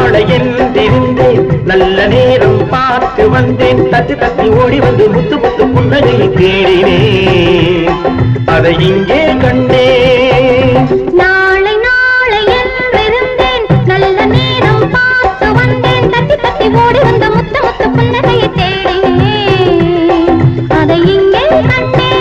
நாளை என்றிருந்தேன் நல்ல நேரம் பார்த்து வந்தேன் தத்தி தத்தி ஓடி வந்து முத்து முத்து புன்னகையை தேடினேன் அதை இங்கே கண்டேன் நாளை நாளை என்றிருந்தேன் நல்ல நேரம் பார்த்து வந்தேன் தத்தி தத்தி ஓடி வந்து முத்து முத்து புன்னகையை தேடினேன் அதை இங்கே கண்டேன்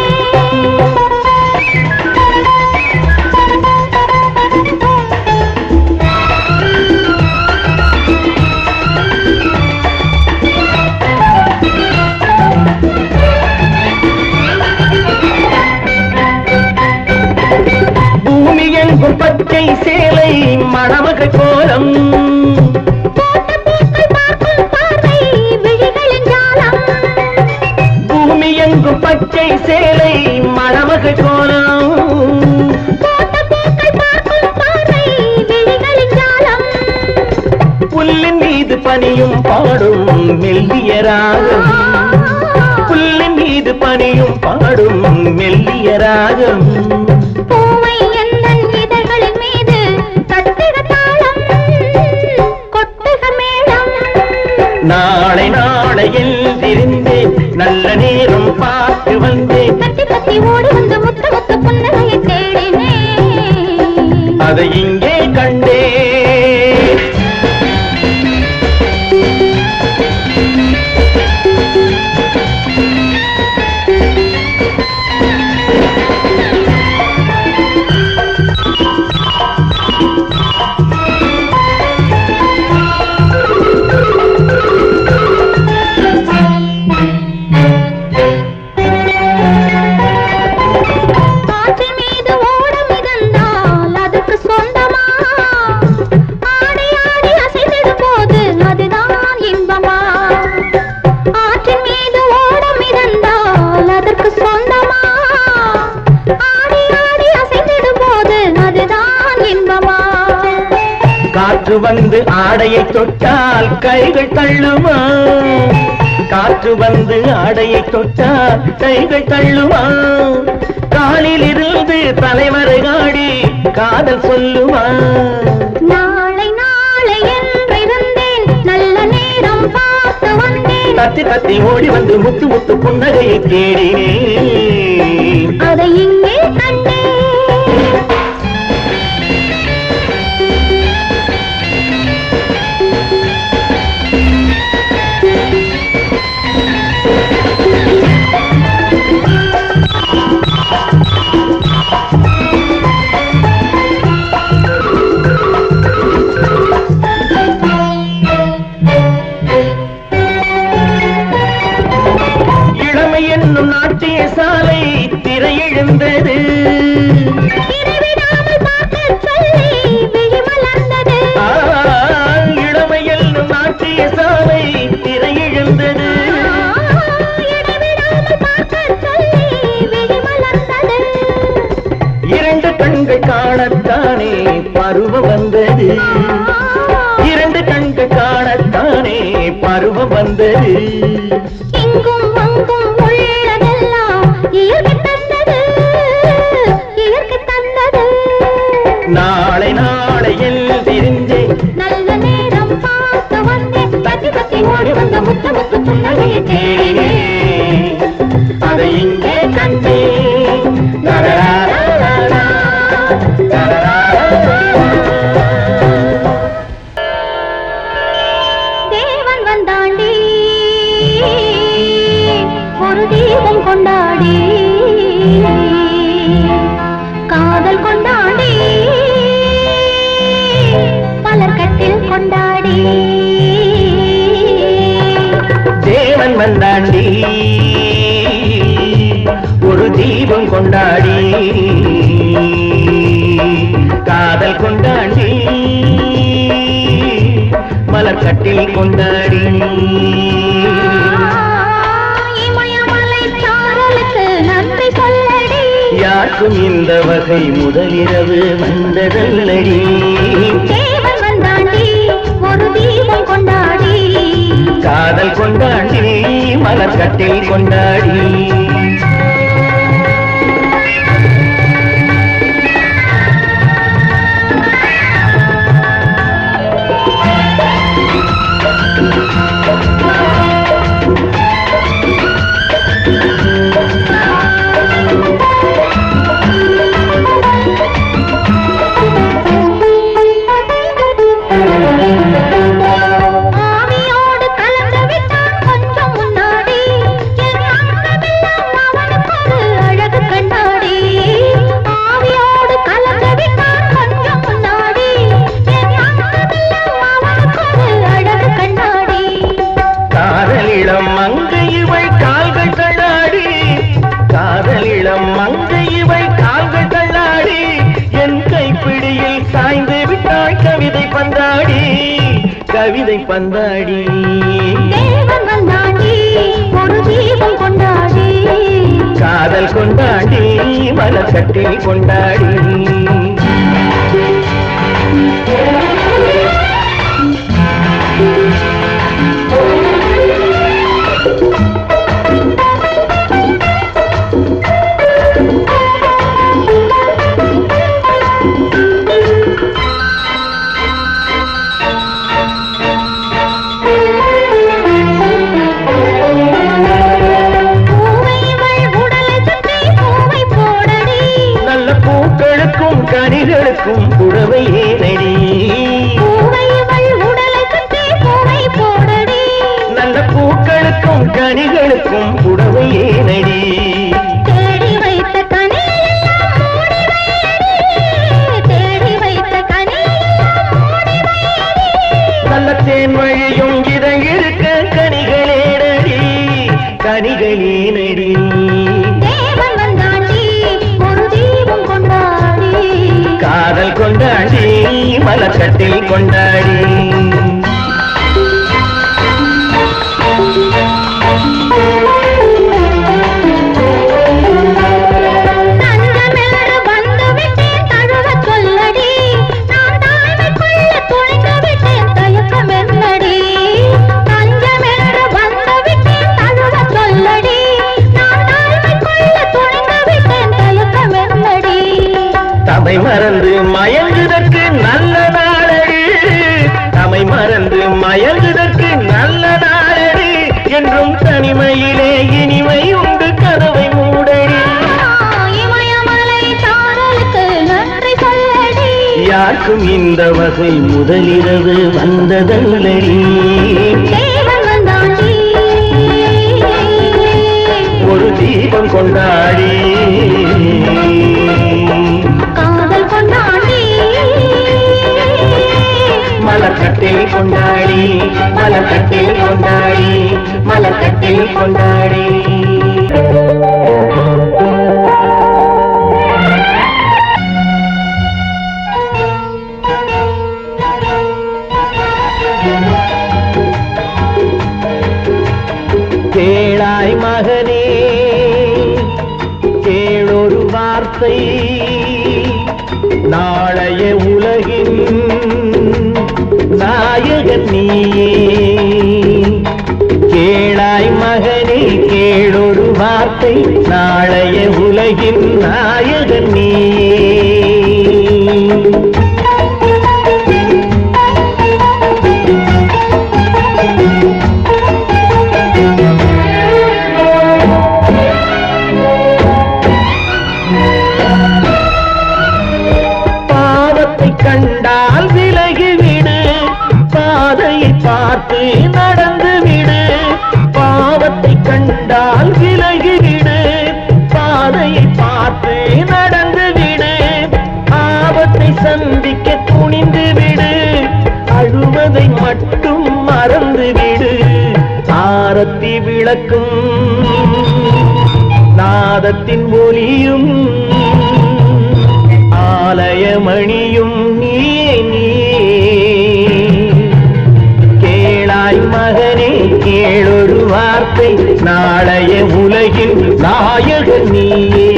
பச்சை சேலை மணமகள் கோலம் பூமி எங்கும் பச்சை சேலை மணமகள் கோலம் புல்லின் மீது பனியும் பாடும் மெல்லிய ராகம் புல்லின் மீது பனியும் பாடும் மெல்லிய ராகம் நாளை நாளை என்றிருந்தேன் நல்ல நேரம் பார்த்து வந்தேன் தத்தி தத்தி ஓடி வந்து முத்து முத்து புன்னகையை தேடினேன் அதை இங்கே கண்டேன் காற்று வந்து ஆடையை தொட்டால் கைகள் தள்ளுமா காற்று வந்து ஆடையை தொட்டால் கைகள் தள்ளுமா காலில் இருந்து தலைவரை ஆடி காதல் சொல்லுமா நாளை நாளை என்றிருந்தேன் நல்ல நேரம் பார்த்து வந்தேன் தத்தி தத்தி ஓடி வந்து முத்து முத்து புன்னகையை தேடினேன் அதை இங்கே கண்டேன் என்னும் நாட்டிய சாலை திரையெழுந்தது இளமை என்னும் நாட்டிய சாலை திரையெழுந்தது இரண்டு கண்கள் காணத்தானே பருவம் வந்தது இரண்டு கண்கள் காணத்தானே பருவம் வந்தது நாளை நாளை என்றிருந்தேன் நல்ல நேரம் பார்த்து வந்தேன் தத்தி தத்தி ஓடி வந்த முத்து முத்து புன்னகையை தேடினேன் அதை இங்கே கண்டேன் தேவன் வந்தாண்டி ஒரு தீபம் கொண்டாடி காதல் கொண்டாடி பலர்கட்டில் கொண்டாடி தேவன் வந்தாண்டி ஒரு தீபம் கொண்டாடி காதல் கொண்டாடி மலர்கட்டில் கொண்டாடி இமயமலை சாரலுக்கு நன்றி சொல்லடி யாருக்கும் இந்த வகை முதலிரவு வந்ததல்லடி தேவன் வந்தாண்டி ஒரு தீபம் கொண்டாடி காதல் கொண்டாடி மலர்கட்டில் கொண்டாடி கவிதை பந்தாடி தேவன் வந்தாடி ஒரு தீபம் கொண்டாடி காதல் கொண்டாடி மலர் கட்டில் கொண்டாடி கனிகளுக்கும் புடவை ஏனடி உடலை சுற்றி பூவை போடடி நல்ல பூக்களுக்கும் கனிகளுக்கும் புடவை ஏனடி தேடி வைத்த கனி தேடி வைத்த கனி நல்ல தேன் வழியும் இதை இருக்க கனிகளேனடி கனிகளேனடி காதல் கொண்டாடி மலர் கட்டில் கொண்டாடி தமை மறந்து மயங்குதற்கு நல்ல நாளடி தமை மறந்து மயங்குதற்கு நல்ல நாளடி என்றும் தனிமையிலே இனிமை உண்டு கதவை மூடடி இமயமலை சாரலுக்கு நன்றி சொல்லடி யாருக்கும் இந்த வகை முதலிரவு வந்ததல்லடி தேவன் வந்தாடி ஒரு தீபம் கொண்டாடி மலர்கட்டில் கொண்டாடி மலர்கட்டில் கொண்டாடி மலர்கட்டில் கொண்டாடி கேளாய் மகனே கேளொரு வார்த்தை நாளைய உலகின் நாயகன் நீயே கேளாய் மகனே கேளொரு வார்த்தை நாளைய உலகின் நாயகன் நீயே கண்டால் விலகிவிடு பாதையை பார்த்து நடந்து விடு பாவத்தை கண்டால் விலகிவிடு பாதையை பார்த்து நடந்து விடு ஆபத்தை சந்திக்க துணிந்து விடு அழுவதை மட்டும் மறந்து விடு ஆரத்தி விளக்கும் நாதத்தின் ஒலியும் ஆலயமணியும் நீயே கேளாய் மகனே கேளொரு வார்த்தை நாளைய உலகில் நாயகன் நீயே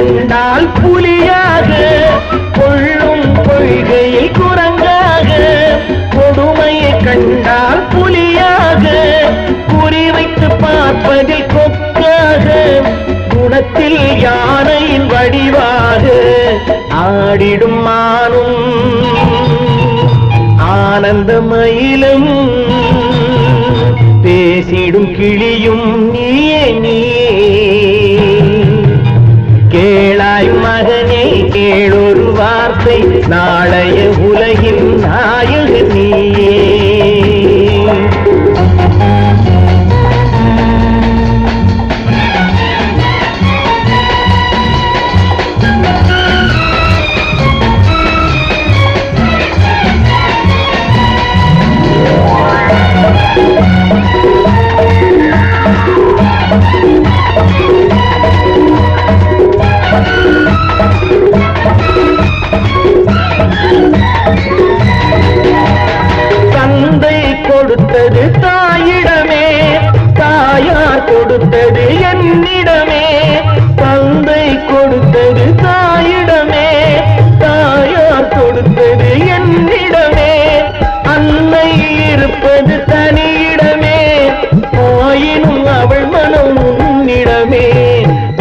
கண்டால் புலியாக, கொள்ளும் கொள்கையில் குரங்காக. கொடுமையை கண்டால் புலியாக, குறிவைத்து பார்ப்பதில் கொக்காக. குணத்தில் யானையின் வடிவாக, ஆடிடும் மானும் ஆனந்த மயிலும், பேசிடும் கிளியும் நீயே நீயே. கேளாய் மகனே கேளொரு வார்த்தை, நாளைய உலகின் நாயகன் நீயே. தந்தை கொடுத்தது தாயிடமே, தாயார் கொடுத்தது என்னிடமே. தந்தை கொடுத்தது தாயிடமே, தாயார் கொடுத்தது என்னிடமே. அன்னை இருப்பது தனியிடமே, ஆயினும் அவள் மனம் உன்னிடமே.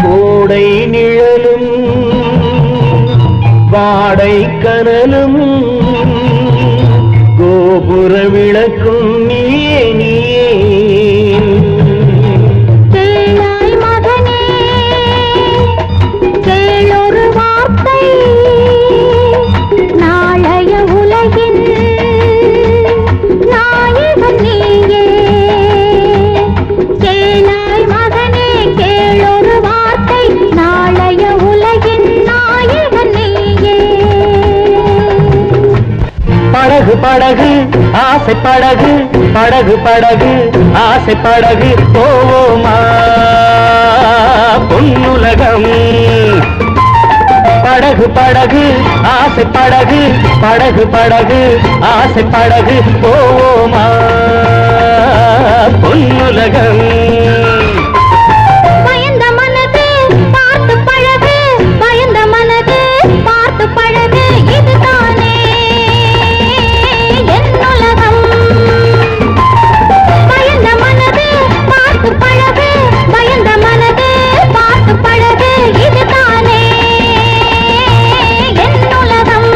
கோடை நிழலும் வாடை கனலும், கோபுர விளக்கும் நீயே நீயே. கேளாய் மகனே கேளொரு வார்த்தை, நாளைய உலகின் நாயகன் நீயே. கேளாய் மகனே கேளொரு வார்த்தை, நாளைய உலகின் நாயகன் நீயே. படகு படகு ஆசை படகு, படகு படகு ஆசை படகு, போவோமா பொன்னுலகம். படகு படகு ஆசை படகு, படகு படகு ஆசை படகு, போவோமா பொன்னுலகம். பயந்த மனது பார்த்து பழகு, பயந்த மனது பார்த்து பழகு, இதுதானே என் உலகம். பயந்த மனது பார்த்து பழகு, பயந்த மனது பார்த்து பழகு, இதுதானே என் உலகம்.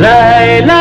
லைலா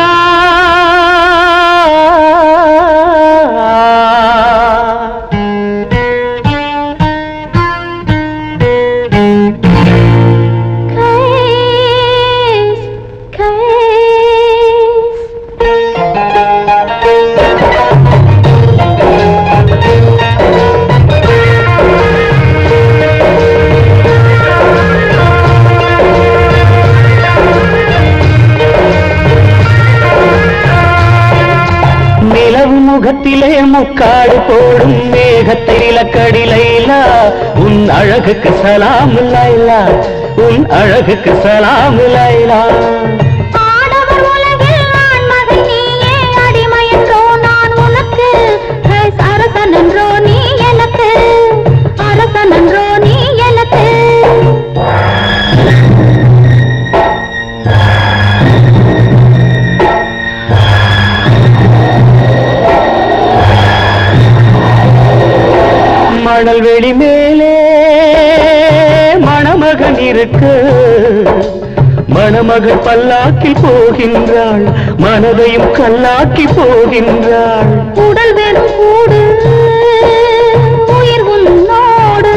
நிலவு முகத்திலே முக்காடு போடும் மேகத்தை இலக்கடி லைலா. உன் அழகுக்கு சலாம் லைலா, உன் அழகுக்கு சலாம் லைலா. ஆடவர் உலகில் ஆண்மகன் நீயே, அடிமை என்றோ நான் உனக்கு. அரசன் என்றோ நீ எனக்கு, அரசன் என்றோ நீ எனக்கு. மணல் வெளி மேலே மணமகன் இருக்கு, மணமகள் பல்லாக்கி போகின்றாள், மனதையும் கல்லாக்கி போகின்றாள். உடல் வெறும் கூடு, உயிர் உன்னோடு.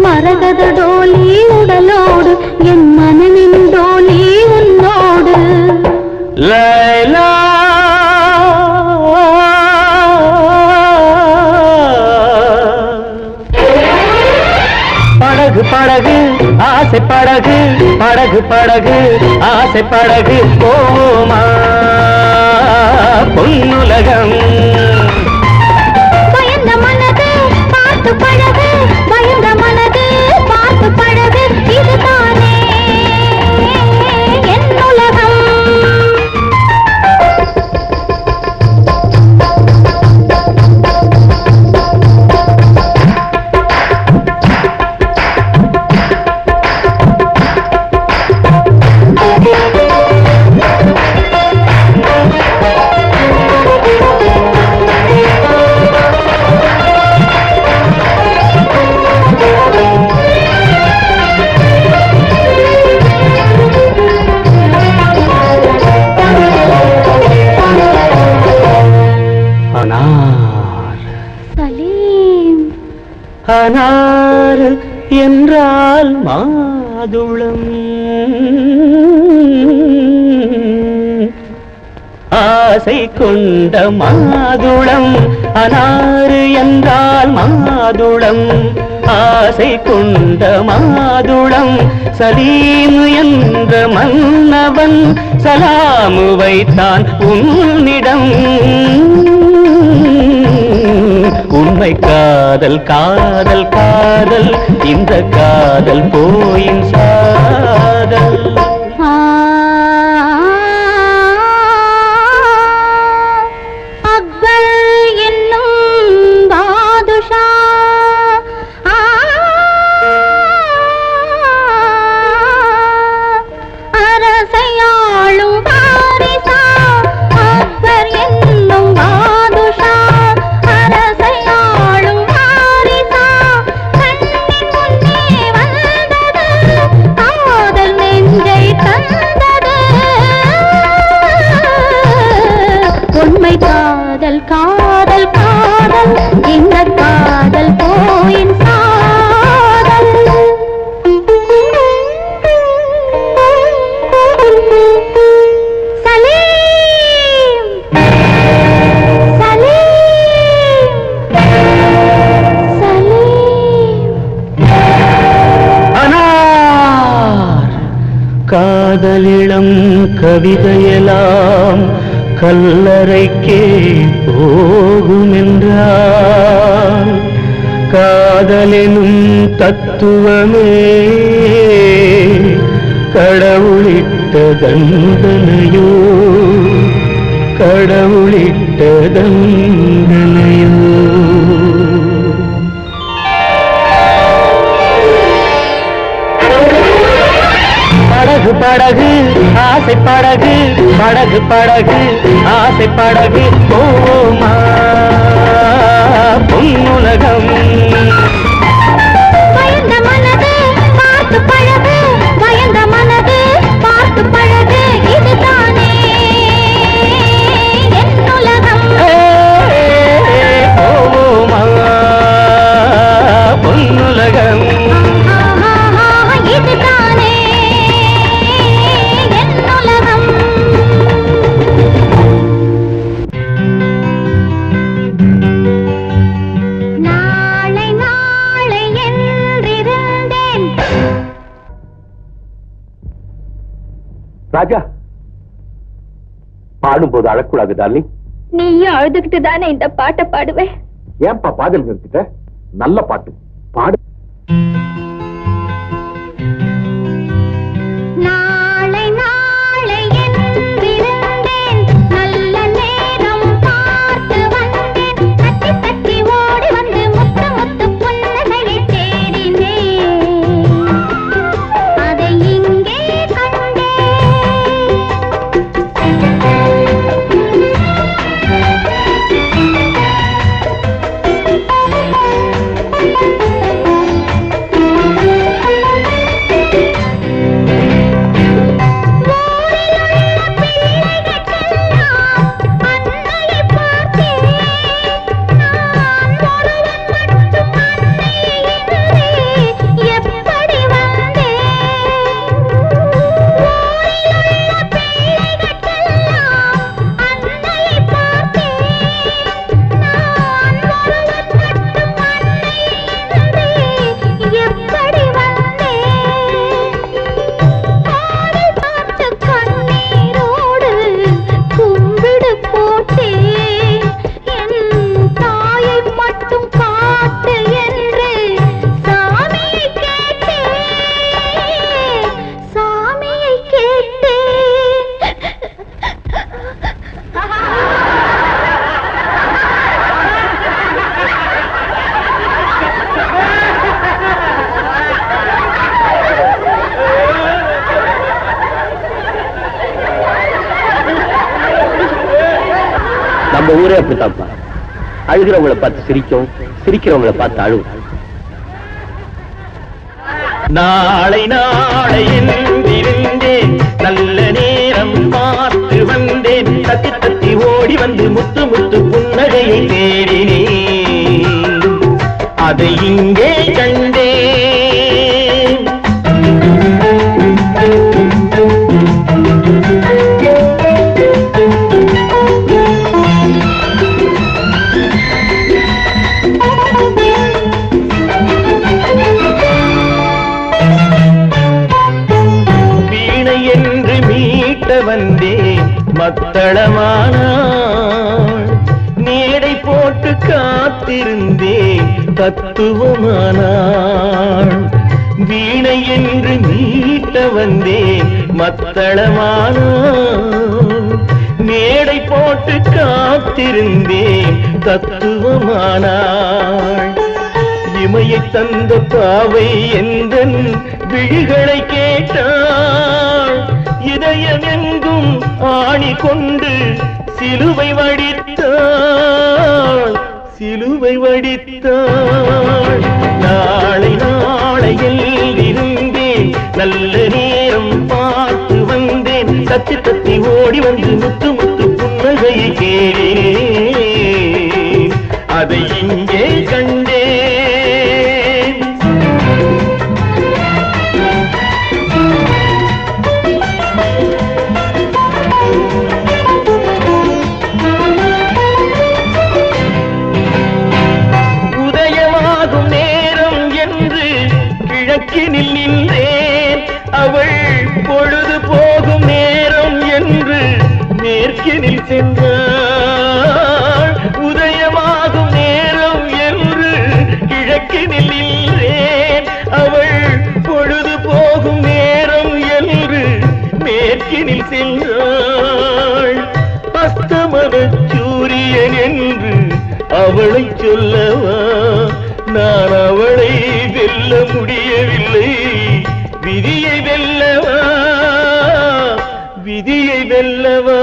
மரகத டோலி உடலோடு, என் மனமின் டோலி உன்னோடு. லைலா படகு படகு ஆசை படகு படகு படகு ஆசை படகு போமா பொன்னுலகம் பயந்த மனது பார்த்து பழகு பயந்த மனது பார்த்து பழகு இதுதானே என் உலகம் அனார் என்றால் மாதுளம் ஆசை கொண்ட மாதுளம் அனார் என்றால் மாதுளம் ஆசை கொண்ட மாதுளம் சலீம் என்ற மன்னவன் சலாமு வைத்தான் உன்னிடம் உண்மை காதல் காதல் காதல் இந்த காதல் போயின் சாதல் அக்பர் என்னும் பாதுஷா அரசையாளும் வாரிசா அக்பர் என்னும் பாதுஷா அரசையாளும் வாரிசா கண்ணின் முன்னே வந்தது காதல் நெஞ்சை தந்தது உண்மை காதல் காதல் காதல் இந்த காதல் போயின் சாதல் சலீம் சலீம் சலீம் அனார் காதலிளம் கவிதையெல்லாம் கல்லறைக்கே போகுமென்றான் காதலெனும் தத்துவமே கடவுளிட்ட தண்டனையோ கடவுளிட்ட தண்டனையோ படகு படகு ஆசை படகு படகு படகு ஆசை படகு போமா பொன்னுலகம் பயந்த மனது பார்த்து பழகு பயந்த மனது பார்த்து பழகு இதுதானே என் உலகம் போமா பொன்னுலகம் இதுதானே என் உலகம் நாளை நாளை என்றிருந்தேன் ராஜா பாடும்போது அழக்கூடாது டார்லிங். நீயும் அழுதுகிட்டு தானே இந்த பாட்டை பாடுவேன் ஏன்பா பாடல் நிறுத்திட்ட? நல்ல பாட்டு பாடு. நாளை நாளை என்றிருந்தேன் நல்ல நேரம் பார்த்து வந்தேன் தட்டி தட்டி ஓடி வந்து முத்து முத்து புன்னகையை தேடினேன் அதை இங்கே கண்டேன் நம்ம ஊரே அப்படித்தான்ப்பா. அழுகிறவங்களை பார்த்து சிரிக்கும், சிரிக்கிறவங்களை பார்த்து அழுவும். நாளை நாளை என்றிருந்தேன், நல்ல நேரம் பார்த்து வந்தேன், தத்தி தத்தி ஓடி வந்து முத்து முத்து புன்னகையை தேடினேன், அதை இங்கே கண்டேன். வந்தேன் மத்தளமானாள், மேடை போட்டு காத்திருந்தேன் தத்துவமானாள். வீணை என்று மீட்ட வந்தேன் மத்தளமானாள், மேடை போட்டு காத்திருந்தேன் தத்துவமானாள். இமையை தந்த பாவை எந்தன் விழிகளை கேட்டாள், இதயம் எங்கும் ஆணி கொண்டு சிலுவை வடித்தாள், சிலுவை வடித்தாள். நாளை நாளையில் இருந்தேன், நல்ல நேரம் பார்த்து வந்தேன், தத்தி தத்தி ஓடி வந்து முத்து முத்து புன்னகையை கேட்டேன், அதை இங்கே கண்டேன். கிழக்கினில் நின்றேன், அவள் பொழுது போகும் நேரம் என்று மேற்கினில் சென்றாள். உதயமாகும் நேரம் என்று கிழக்கினில் நின்றேன், அவள் பொழுது போகும் நேரம் என்று மேற்கினில் சென்றாள். அஸ்தமன சூரியன் என்று அவளை சொல்லவா, நான் அவளை வெல்ல முடியவில்லை, விதியை வெல்லவா, விதியை வெல்லவா.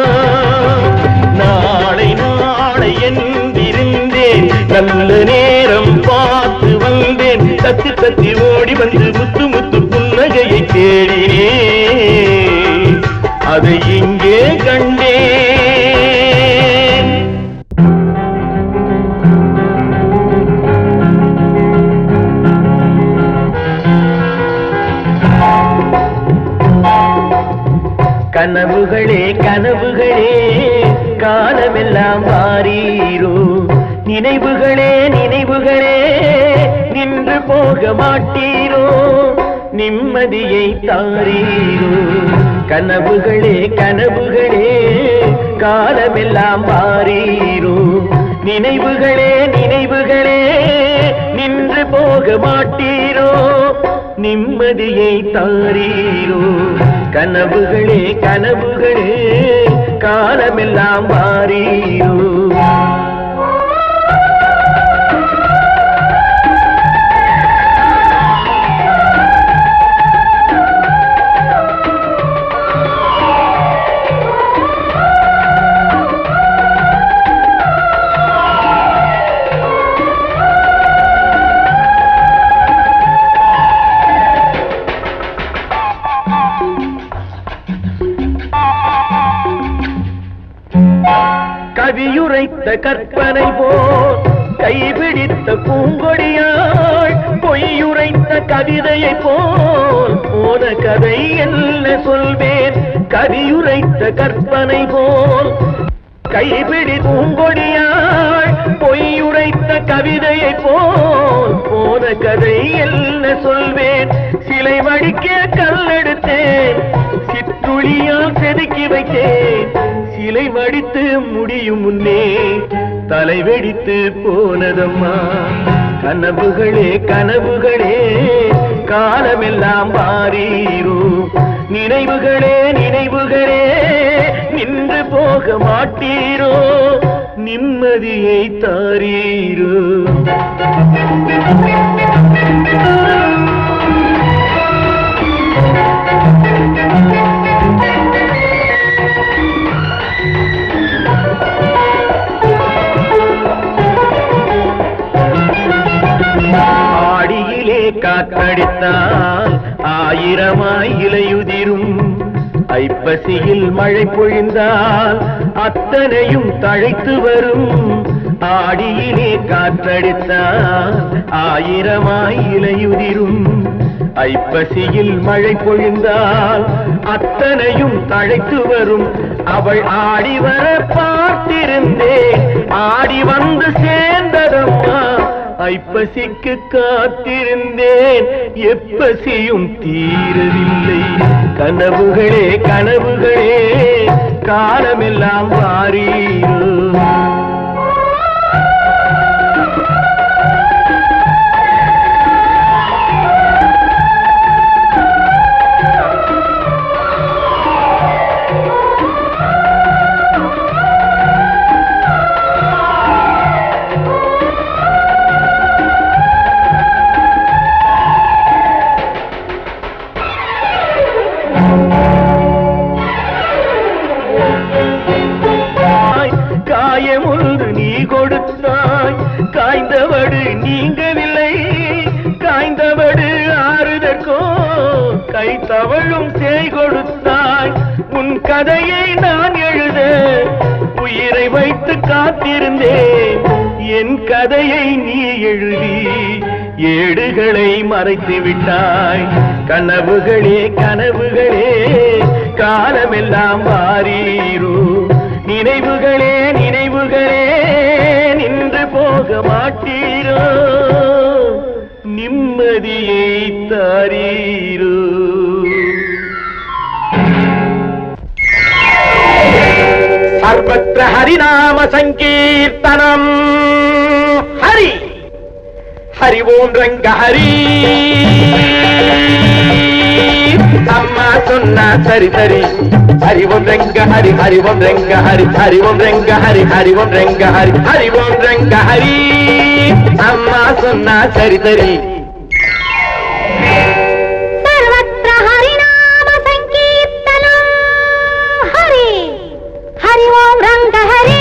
நாளை நாளை என்றிருந்தேன், நல்ல நேரம் பார்த்து வந்தேன், தத்தி தத்தி ஓடி வந்து முத்து முத்து புன்னகையை தேடினேன், அதை இங்கே கண்டேன். கனவுகளே கனவுகளே காலமெல்லாம் மாறீரோ, நினைவுகளே நினைவுகளே நின்று போக மாட்டீரோ, நிம்மதியை தாரீரோ. கனவுகளே கனவுகளே காலமெல்லாம் மாறீரோ, நினைவுகளே நினைவுகளே நின்று போக மாட்டீரோ, நிம்மதியை தாரீரோ. கனவுகளே கனவுகளே காலமெல்லாம் மாறீரோ. கவியுரைத்த கற்பனை போல் கைபிடித்த பூங்கொடியாள், பொய்யுரைத்த கவிதையை போல் போன கதை என்ன சொல்வேன். கவியுரைத்த கற்பனை போல் கைபிடி பூங்கொடியாள், பொய்யுரைத்த கவிதையை போல் போன கதை என்ன சொல்வேன். சிலை வடிக்க கல்லெடுத்தேன், சிற்றுளியால் செதுக்கி வைத்தேன், சிலை வடித்து முடியும் முன்னே தலை வெடித்து போனதம்மா. கனவுகளே கனவுகளே காலமெல்லாம் மாறீரோ, நினைவுகளே நினைவுகளே நின்று போக மாட்டீரோ, நிம்மதியை தாரீரோ. காற்றடித்தால் ஆயிரமாய் இலையுதிரும். ஐப்பசியில் மழை பொழிந்தால் அத்தனையும் தழைத்து வரும். ஆடியிலே காற்றடித்தால் ஆயிரமாய் இலையுதிரும். ஐப்பசியில் மழை பொழிந்தால் அத்தனையும் தழைத்து வரும். அவள் ஆடி வர பார்த்திருந்தேன், ஆடி வந்து சேர்ந்ததம்மா. ஐப்பசிக்கு காத்திருந்தேன், எப்பசியும் தீரவில்லை. கனவுகளே கனவுகளே காலமெல்லாம் வாரீரோ. காயமொன்று நீ கொடுத்தாய், காய்ந்தவடு நீங்கவில்லை. காய்ந்தவடு ஆறுதற்கோ கை தவழும் சேய் கொடுத்தாய். உன் கதையை நான் எழுத உயிரை வைத்து காத்திருந்தேன். என் கதையை நீ எழுதி ஏடுகளை மறைத்து விட்டாய். கனவுகளே கனவுகளே காலமெல்லாம் வாரீரோ. நினைவுகளே நினைவுகளே நின்று போக மாட்டீரோ. நிம்மதியை தாரீரோ. சர்வத்ர ஹரிநாம சங்கீர்த்தனம். ஹரி ஹரி ஓம் ரங்க ஹரி. அம்மா சொன்னா சரி சரி. ஹரி ஓம் ரங்க ஹரி ஹரி ஓம் ரங்க ஹரி ஹரி ஓம் ரங்க ஹரி ஹரி ஓம் ரங்க ஹரி ஹரி ஓம் ரங்க ஹரி. அம்மா சொன்னா சரி சரி. சர்வத்ர ஹரிநாம சங்கீர்த்தனம். ஹரி ஹரி ஓம் ரங்க ஹரி.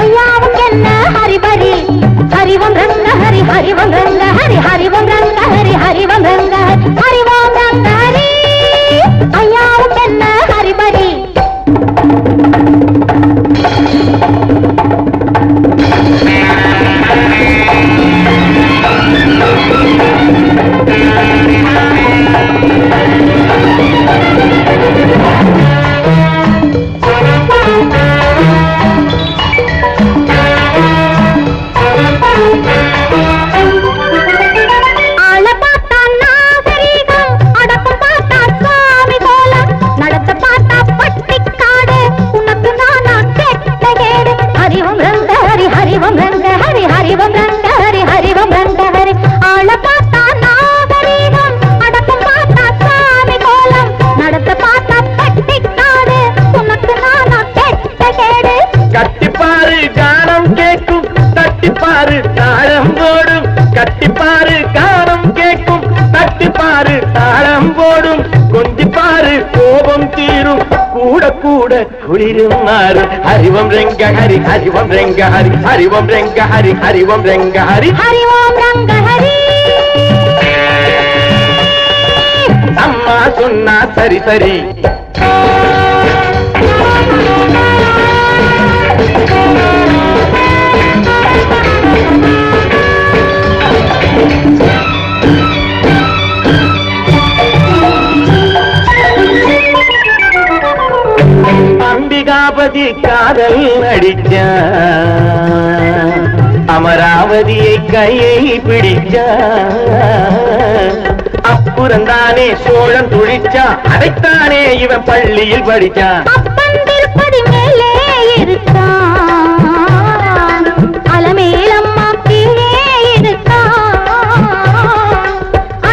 ஐயாவுக்கு என்ன ஹரிபரி. ஹரி ஓம் ரங்க ஹரி ஹரி ஓம் ரங்க ஹரி ஹரி ஓம் ரங்க ஹரி ஹரி ஓம் ரங்க ஹரி ஹரி ஓம் ரங்க ஹரி. ஐயாவுக்கு என்ன ஹரிபரி. கட்டிப்பாரு கானம் கேட்கும், தட்டிப்பாரு தாளம் போடும். கட்டிப்பாரு கானம் கேட்கும், தட்டிப்பாரு தாளம் போடும். கொஞ்சிப்பாரு கோபம் தீரும், கூட கூட குளிரும் மாறும். ஹரிவம் ரெங்க ஹரி ஹரிவம் ரெங்க ஹரி ஹரிவம் ரெங்க ஹரி ஹரிவம் ரெங்க ஹரி ஹரி ஓம் ரங்க ஹரி. அம்மா சொன்னா சரி சரி. அம்பிகாபதி காதல் நடிச்சா, அமராவதியை கையை பிடிச்சா. அப்புறந்தானே சோழன் துழிச்சா, அதைத்தானே இவன் பள்ளியில் படிச்சான். அப்பன் திருப்பதி மேலே இருக்கான், அலமேலம்மா கீழே இருக்கான்.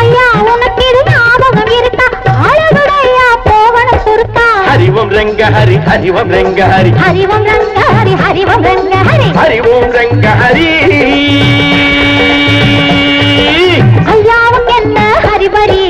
ஐயா உனக்கு இது ஞாபகம் இருக்கா? அழகுடையா போவனம் பொறுத்தா. ஹரிவம் ரங்க ஹரி ஹரிவம் ரங்க ஹரி ஹரிவம் ரங்க ஹரி ஹரிவம் ரங்க ஹரி ஹரிவோம் ரங்க ஹரி. ஐயாவுக்கு என்ன ஹரிபரி.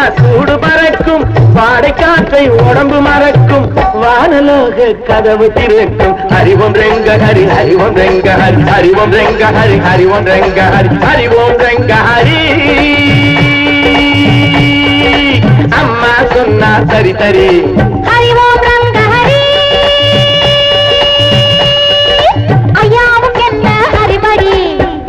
தொட்டா சூடு பறக்கும் வாடை காற்றை உடம்பு மறக்கும் வானலோக கதவு திறக்கும் ஹரிவோம் ரெங்க ஹரி ஹரிவோம் ரெங்க ஹரி ஹரிவோம் ரெங்க ஹரி ஹரிவோம் ரெங்க ஹரி ஹரிவோம் ரெங்க ஹரி அம்மா சொன்னா சரி சரி ஹரி ஓம் ரங்க ஹரி ஐயாவுக்கு என்ன ஹரிபரி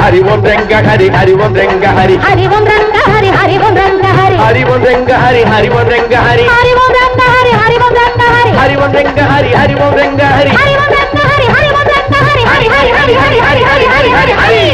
ஹரிவோம் ரெங்க ஹரி ஹரிவோம் ரெங்க ஹரி ஹரி ஓம் ரங்க ஹரி ஹரி ஓம் ரங்க ஹரி ஹரிவோம் ரெங்க ஹரி ஹரிவோம் ரெங்க ஹரி ஹரி ஓம் ரங்க ஹரி ஹரி ஓம் ரங்க ஹரி ஹரிவோம் ரெங்க ஹரி ஹரிவோம் ரெங்க ஹரி ஹரி ஓம் ரங்க ஹரி ஹரி ஓம் ரங்க ஹரி ஹரி ஹரி ஹரி ஹரி ஹரி ஹரி ஹரி